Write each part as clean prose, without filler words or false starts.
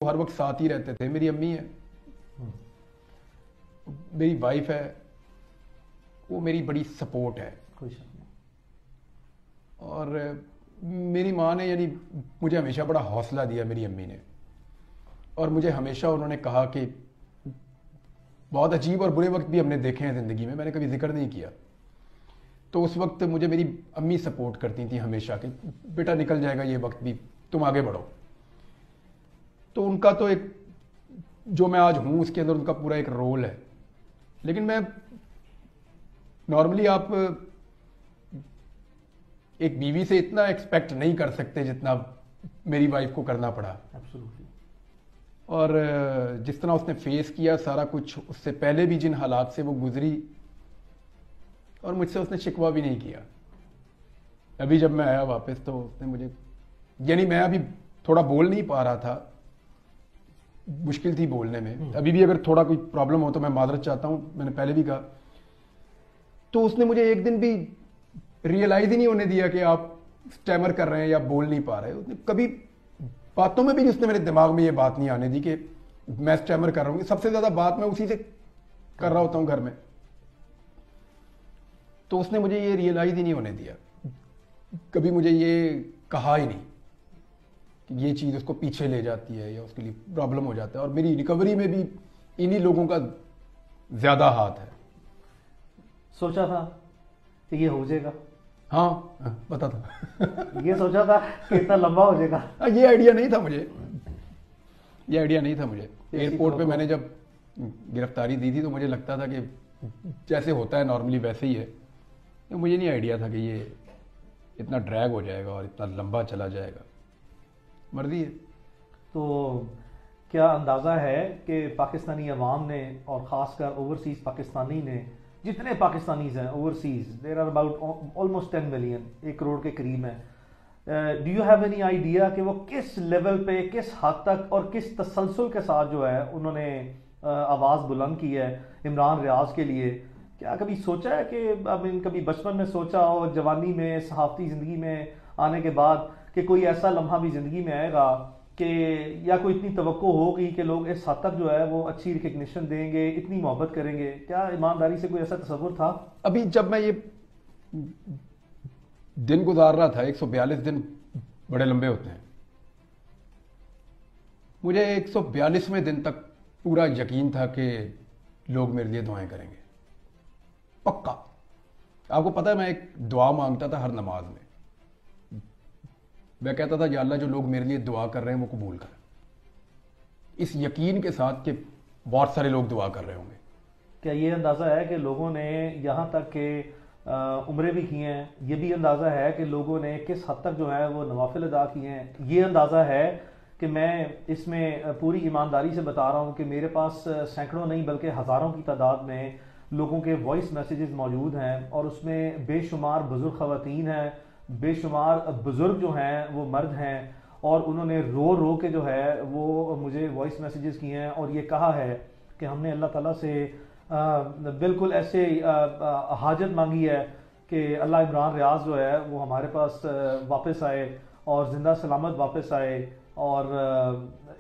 वो हर वक्त साथ ही रहते थे। मेरी अम्मी है, मेरी वाइफ है, वो मेरी बड़ी सपोर्ट है। और मेरी माँ ने यानी मुझे हमेशा बड़ा हौसला दिया मेरी अम्मी ने, और मुझे हमेशा उन्होंने कहा कि बहुत अजीब और बुरे वक्त भी हमने देखे हैं ज़िंदगी में, मैंने कभी जिक्र नहीं किया। तो उस वक्त मुझे मेरी अम्मी सपोर्ट करती थी हमेशा कि बेटा निकल जाएगा ये वक्त भी, तुम आगे बढ़ो। तो उनका तो एक जो मैं आज हूँ उसके अंदर उनका पूरा एक रोल है। लेकिन मैं नॉर्मली आप एक बीवी से इतना एक्सपेक्ट नहीं कर सकते जितना मेरी वाइफ को करना पड़ा। एब्सोल्युटली। और जिस तरह उसने फेस किया सारा कुछ, उससे पहले भी जिन हालात से वो गुजरी, और मुझसे उसने शिकवा भी नहीं किया। अभी जब मैं आया वापस तो उसने मुझे, यानी मैं अभी थोड़ा बोल नहीं पा रहा था, मुश्किल थी बोलने में। अभी भी अगर थोड़ा कोई प्रॉब्लम हो तो मैं माजरत चाहता हूँ, मैंने पहले भी कहा। तो उसने मुझे एक दिन भी रियलाइज ही नहीं होने दिया कि आप स्टैमर कर रहे हैं या बोल नहीं पा रहे। उसने कभी बातों में भी उसने मेरे दिमाग में ये बात नहीं आने दी कि मैं स्टैमर कर रहा हूँ। सबसे ज्यादा बात मैं उसी से कर रहा होता हूँ घर में। तो उसने मुझे ये रियलाइज ही नहीं होने दिया, कभी मुझे ये कहा ही नहीं कि ये चीज़ उसको पीछे ले जाती है या उसके लिए प्रॉब्लम हो जाता है। और मेरी रिकवरी में भी इन्हीं लोगों का ज़्यादा हाथ है। सोचा था कि ये हो जाएगा? हाँ, पता था। ये सोचा था कि इतना लंबा हो जाएगा? ये आइडिया नहीं था मुझे, ये आइडिया नहीं था मुझे। एयरपोर्ट पे मैंने जब गिरफ्तारी दी थी तो मुझे लगता था कि जैसे होता है नॉर्मली वैसे ही है। तो मुझे नहीं आइडिया था कि ये इतना ड्रैग हो जाएगा और इतना लंबा चला जाएगा। मर्जी है। तो क्या अंदाज़ा है कि पाकिस्तानी अवाम ने और ख़ासकर ओवरसीज़ पाकिस्तानी ने, जितने पाकिस्तानीज़ हैं overseas, there are about almost 10 million, 1 crore के करीब हैं, do you have any idea कि वो किस लेवल पे, किस हद तक और किस तसलसल के साथ जो है उन्होंने आवाज़ बुलंद की है इमरान रियाज के लिए? क्या कभी सोचा है कि कभी बचपन में सोचा हो, जवानी में, सहाफ़ती ज़िंदगी में आने के बाद, कि कोई ऐसा लम्हा भी ज़िंदगी में आएगा कि या कोई इतनी तवक्को होगी कि लोग इस हद तक जो है वो अच्छी रिकग्निशन देंगे, इतनी मोहब्बत करेंगे? क्या ईमानदारी से कोई ऐसा तस्वुर था? अभी जब मैं ये दिन गुजार रहा था, 142 दिन बड़े लंबे होते हैं, मुझे 142वें दिन तक पूरा यकीन था कि लोग मेरे लिए दुआएं करेंगे, पक्का। आपको पता है मैं एक दुआ मांगता था हर नमाज में। मैं कहता था या अल्लाह जो लोग मेरे लिए दुआ कर रहे हैं वो कबूल कर, इस यकीन के साथ कि बहुत सारे लोग दुआ कर रहे होंगे। क्या ये अंदाज़ा है कि लोगों ने यहाँ तक के उम्रें भी की हैं? ये भी अंदाज़ा है कि लोगों ने किस हद तक जो है वो नवाफिल अदा किए हैं? ये अंदाज़ा है कि मैं इसमें पूरी ईमानदारी से बता रहा हूँ कि मेरे पास सैकड़ों नहीं बल्कि हज़ारों की तादाद में लोगों के वॉइस मैसेजेस मौजूद हैं, और उसमें बेशुमार बुजुर्ग ख़वातीन हैं, बेशुमार बुजुर्ग जो हैं वो मर्द हैं, और उन्होंने रो रो के जो है वो मुझे वॉइस मैसेजेस किए हैं और ये कहा है कि हमने अल्लाह ताला से बिल्कुल ऐसे हाजत मांगी है कि अल्लाह इमरान रियाज जो है वो हमारे पास वापस आए और ज़िंदा सलामत वापस आए। और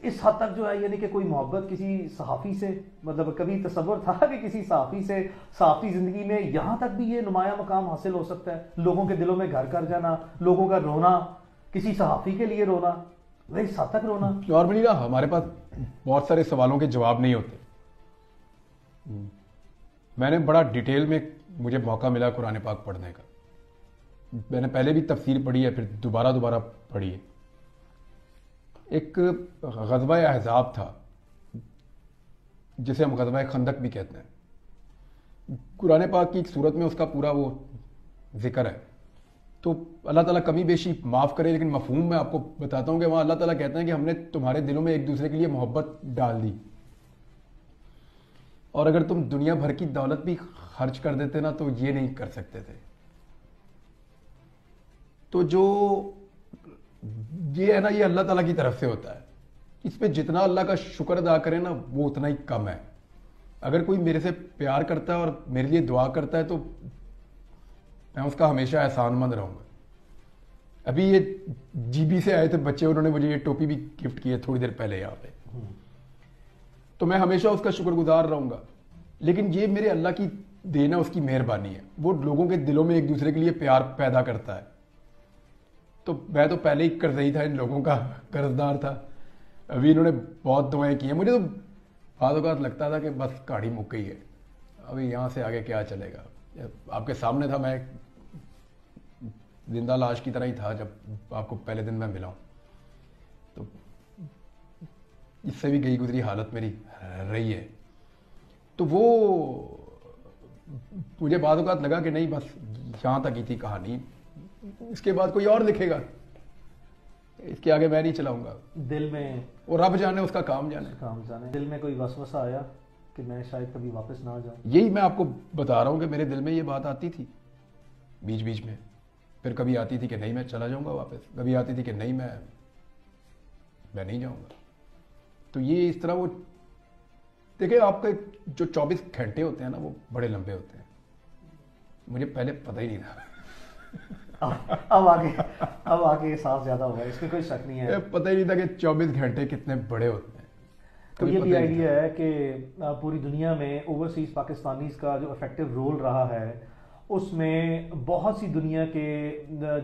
इस हद तक जो है, यानी कि कोई मोहब्बत किसी सहाफ़ी से, मतलब कभी तसव्वुर था कि किसी सहाफ़ी से सहाफ़ी ज़िंदगी में यहाँ तक भी ये नुमाया मकाम हासिल हो सकता है? लोगों के दिलों में घर कर जाना, लोगों का रोना, किसी सहाफ़ी के लिए रोना, वही इस हद तक रोना। नॉर्मली ना हमारे पास बहुत सारे सवालों के जवाब नहीं होते। मैंने बड़ा डिटेल में, मुझे मौका मिला कुरान पाक पढ़ने का, मैंने पहले भी तफसीर पढ़ी है, फिर दोबारा पढ़ी है। एक ग़ज़वा अहज़ाब था जिसे हम ग़ज़वा खंदक भी कहते हैं। कुरान पाक की एक सूरत में उसका पूरा वो जिक्र है। तो अल्लाह ताला कमी बेशी माफ़ करे, लेकिन मफ़हूम मैं आपको बताता हूँ कि वहाँ अल्लाह ताला कहते हैं कि हमने तुम्हारे दिलों में एक दूसरे के लिए मोहब्बत डाल दी, और अगर तुम दुनिया भर की दौलत भी खर्च कर देते ना तो ये नहीं कर सकते थे। तो जो ये है ना, ये अल्लाह ताला की तरफ से होता है। इस पे जितना अल्लाह का शुक्र अदा करें ना वो उतना ही कम है। अगर कोई मेरे से प्यार करता है और मेरे लिए दुआ करता है तो मैं उसका हमेशा एहसानमंद रहूंगा। अभी ये जीबी से आए थे बच्चे, उन्होंने मुझे ये टोपी भी गिफ्ट की है थोड़ी देर पहले यहाँ पे। तो मैं हमेशा उसका शुक्रगुजार रहूंगा। लेकिन ये मेरे अल्लाह की देन है, उसकी मेहरबानी है। वो लोगों के दिलों में एक दूसरे के लिए प्यार पैदा करता है। तो मैं तो पहले ही कर्जई था, इन लोगों का कर्जदार था। अभी इन्होंने बहुत दुआएं की हैं। मुझे तो बाद औक़ात लगता था कि बस कहानी मुक गई है, अभी यहाँ से आगे क्या चलेगा। आपके सामने था, मैं जिंदा लाश की तरह ही था जब आपको पहले दिन मैं मिला हूँ। तो इससे भी गई गुजरी हालत मेरी रही है। तो वो मुझे बाद औक़ात लगा कि नहीं, बस यहाँ तक ही थी कहानी, इसके बाद कोई और लिखेगा, इसके आगे मैं नहीं चलाऊंगा। दिल में, और रब जाने, उसका काम जाने। दिल में कोई वसवसा आया कि मैं शायद कभी वापस ना आ जाऊं? यही मैं आपको बता रहा हूँ कि मेरे दिल में ये बात आती थी बीच बीच में। फिर कभी आती थी कि नहीं मैं चला जाऊंगा वापस, कभी आती थी कि नहीं मैं नहीं जाऊंगा। तो ये इस तरह वो देखिए, आपके जो 24 घंटे होते हैं ना, वो बड़े लंबे होते हैं। मुझे पहले पता ही नहीं था। अब आगे एहसास ज्यादा होगा, इसमें कोई शक नहीं है। पता ही नहीं था कि 24 घंटे कितने बड़े होते हैं। तो ये भी आइडिया है कि पूरी दुनिया में ओवरसीज पाकिस्तानीज का जो इफेक्टिव रोल रहा है, उसमें बहुत सी दुनिया के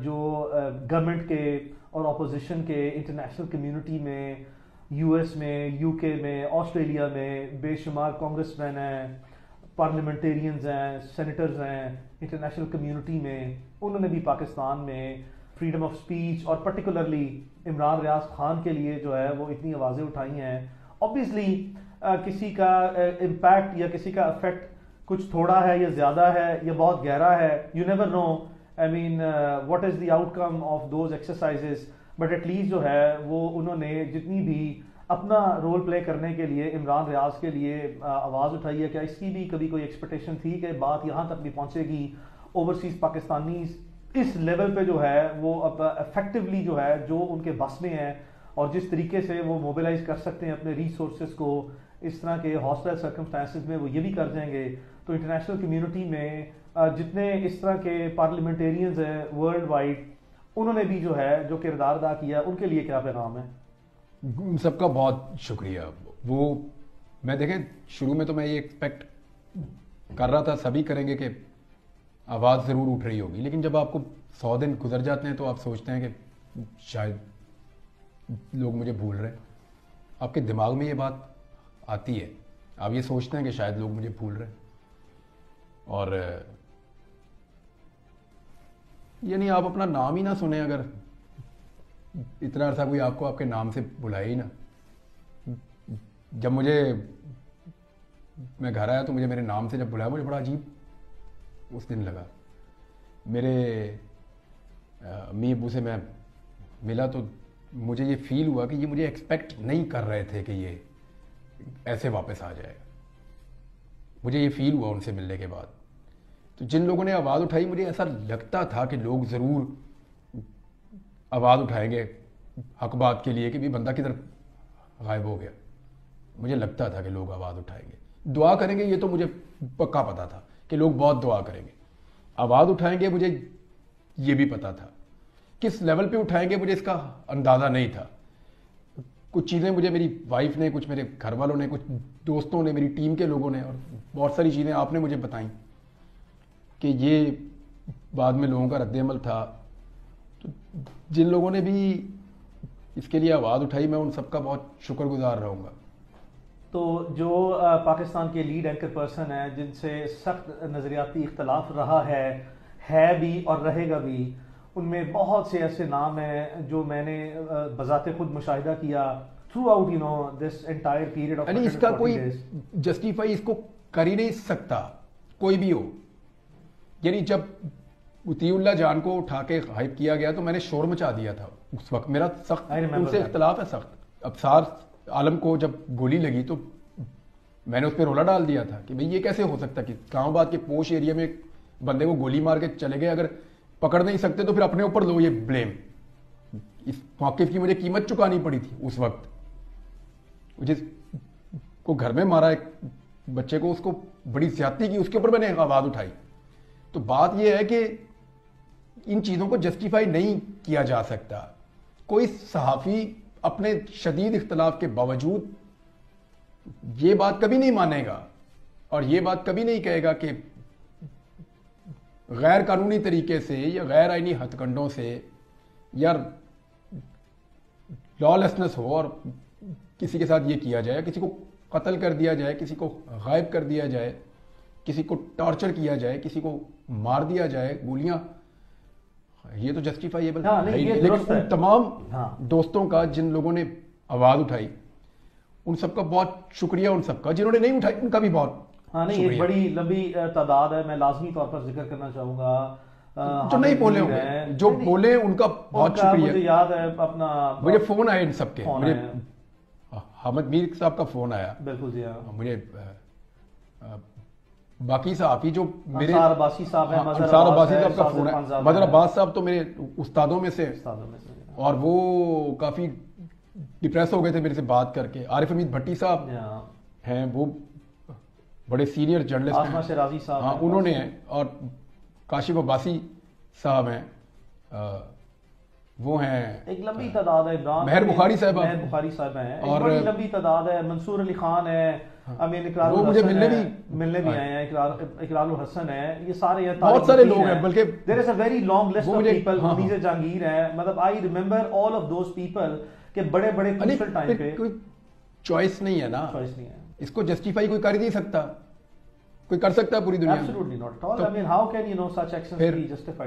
जो गवर्नमेंट के और अपोजिशन के, इंटरनेशनल कम्युनिटी में, यूएस में, यूके में, ऑस्ट्रेलिया में बेशुमार कांग्रेसमैन हैं, पार्लियामेंटेरियंस हैं, सेनेटर्स हैं इंटरनेशनल कम्युनिटी में। उन्होंने भी पाकिस्तान में फ्रीडम ऑफ स्पीच और पर्टिकुलरली इमरान रियाज खान के लिए जो है वो इतनी आवाज़ें उठाई हैं। ऑब्वियसली किसी का इम्पैक्ट या किसी का इफेक्ट कुछ थोड़ा है या ज़्यादा है या बहुत गहरा है, you never know. I mean what is the outcome of those exercises, but at least जो है वो उन्होंने जितनी भी अपना रोल प्ले करने के लिए इमरान रियाज के लिए आवाज़ उठाई है। क्या इसकी भी कभी कोई एक्सपेक्टेशन थी कि बात यहाँ तक भी पहुँचेगी, ओवरसीज़ पाकिस्तानीज इस लेवल पे जो है वो अब इफेक्टिवली जो है जो उनके बस में है और जिस तरीके से वो मोबिलाइज कर सकते हैं अपने रिसोर्सेज को इस तरह के हॉस्टाइल सर्कमस्टांसेस में, वो ये भी कर जाएंगे। तो इंटरनेशनल कम्युनिटी में जितने इस तरह के पार्लियामेंटेरियंस हैं वर्ल्ड वाइड, उन्होंने भी जो है जो किरदार अदा किया, उनके लिए क्या पैगाम है? सबका बहुत शुक्रिया। वो मैं देखें, शुरू में तो मैं ये एक्सपेक्ट कर रहा था सभी करेंगे कि आवाज़ ज़रूर उठ रही होगी, लेकिन जब आपको 100 दिन गुजर जाते हैं तो आप सोचते हैं कि शायद लोग मुझे भूल रहे हैं। आपके दिमाग में ये बात आती है, आप ये सोचते हैं कि शायद लोग मुझे भूल रहे हैं। और यानी आप अपना नाम ही ना सुने, अगर इतना अर्सा कोई आपको आपके नाम से बुलाए ही ना। जब मैं घर आया तो मुझे मेरे नाम से जब बुलाया, मुझे बड़ा अजीब उस दिन लगा। मेरे अम्मी अब्बू से मैं मिला तो मुझे ये फील हुआ कि ये मुझे एक्सपेक्ट नहीं कर रहे थे कि ये ऐसे वापस आ जाएगा। मुझे ये फील हुआ उनसे मिलने के बाद। तो जिन लोगों ने आवाज़ उठाई, मुझे ऐसा लगता था कि लोग ज़रूर आवाज़ उठाएंगे हक बात के लिए कि भी बंदा किधर गायब हो गया। मुझे लगता था कि लोग आवाज़ उठाएंगे, दुआ करेंगे, ये तो मुझे पक्का पता था कि लोग बहुत दुआ करेंगे। आवाज़ उठाएंगे मुझे ये भी पता था, किस लेवल पे उठाएंगे मुझे इसका अंदाज़ा नहीं था। कुछ चीज़ें मुझे मेरी वाइफ ने, कुछ मेरे घर वालों ने, कुछ दोस्तों ने, मेरी टीम के लोगों ने, और बहुत सारी चीज़ें आपने मुझे बताई कि ये बाद में लोगों का रद्द-ए-अमल था। तो जिन लोगों ने भी इसके लिए आवाज़ उठाई, मैं उन सबका बहुत शुक्रगुजार रहूँगा। तो जो पाकिस्तान के लीड एंकर पर्सन हैं, जिनसे सख्त नज़रियाती इख्तलाफ रहा है भी और रहेगा भी, उनमें बहुत से ऐसे नाम हैं जो मैंने बज़ाते खुद मुशाहिदा किया through out this entire period of. इसका कोई जस्टिफाई इसको कर ही नहीं सकता कोई भी हो। यानी जब उतीउल्लाह जान को उठा के हाइप किया गया तो मैंने शोर मचा दिया था उस वक्त। मेरा सख्त उनसे इख्तलाफ है सख्त। अबसार आलम को जब गोली लगी तो मैंने उस पर रोला डाल दिया था कि भाई ये कैसे हो सकता कि इस्लामाबाद के पोश एरिया में बंदे को गोली मार के चले गए, अगर पकड़ नहीं सकते तो फिर अपने ऊपर लो ये ब्लेम। इस मौक़िफ़ की मुझे कीमत चुकानी पड़ी थी उस वक्त। जिसको घर में मारा एक बच्चे को, उसको बड़ी ज्यादती की, उसके ऊपर मैंने आवाज़ उठाई। तो बात यह है कि इन चीज़ों को जस्टिफाई नहीं किया जा सकता। कोई सहाफ़ी अपने शदीद इख्तलाफ के बावजूद ये बात कभी नहीं मानेगा और ये बात कभी नहीं कहेगा कि गैर कानूनी तरीके से या गैर आईनी हथकंडों से या लॉलेसनेस हो और किसी के साथ ये किया जाए, किसी को कत्ल कर दिया जाए, किसी को गायब कर दिया जाए, किसी को टॉर्चर किया जाए, किसी को मार दिया जाए गोलियां, ये तो जस्टिफाइएबल है ही नहीं। लेकिन उन तमाम दोस्तों का जिन लोगों ने आवाज उठाई, उन सबका बहुत शुक्रिया, उन सबका जिन्होंने नहीं उठाई उनका भी बहुत नहीं, एक बड़ी लंबी तादाद है। मैं लाजमी तौर पर जिक्र करना चाहूंगा जो नहीं बोले होंगे, जो बोले उनका बहुत शुक्रिया। मुझे याद है अपना, मुझे फोन आए इन सबके, मुझे हामिद मीर साहब का फोन आया, बिल्कुल जी हाँ, मुझे बाकी साहब ही जो मेरे अंसार अब्बासी साहब है, अंसार अब्बासी साहब का फोन है, मजहर अब्बास साहब तो मेरे उस्तादों में से, और वो काफी डिप्रेस हो गए थे मेरे से बात करके। आरिफ हमीद भट्टी साहब हैं, वो बड़े सीनियर जर्नलिस्ट हैं, शराजी साहब, हाँ उन्होंने हैं, और काशिफ अब्बासी साहब हैं, वो हैं, एक लंबी तादाद है, महर बुखारी साहब हैं, और बड़ी लंबी तादाद है, मंसूर अली खान है, अमीन इकरार, वो मुझे मिलने भी आए हैं, इकरार हसन है, ये सारे हैं, बहुत सारे लोग हैं, बल्कि there is a very long list of people. Munir Jahangir है, मतलब I remember all of those people के बड़े बड़े क्रूशियल टाइम पे। कोई चॉइस नहीं है ना, चॉइस नहीं है, इसको जस्टिफाई कोई कर ही नहीं सकता, कोई कर सकता है पूरी दुनिया में? Absolutely not at all. I mean how can you know such actions be justified?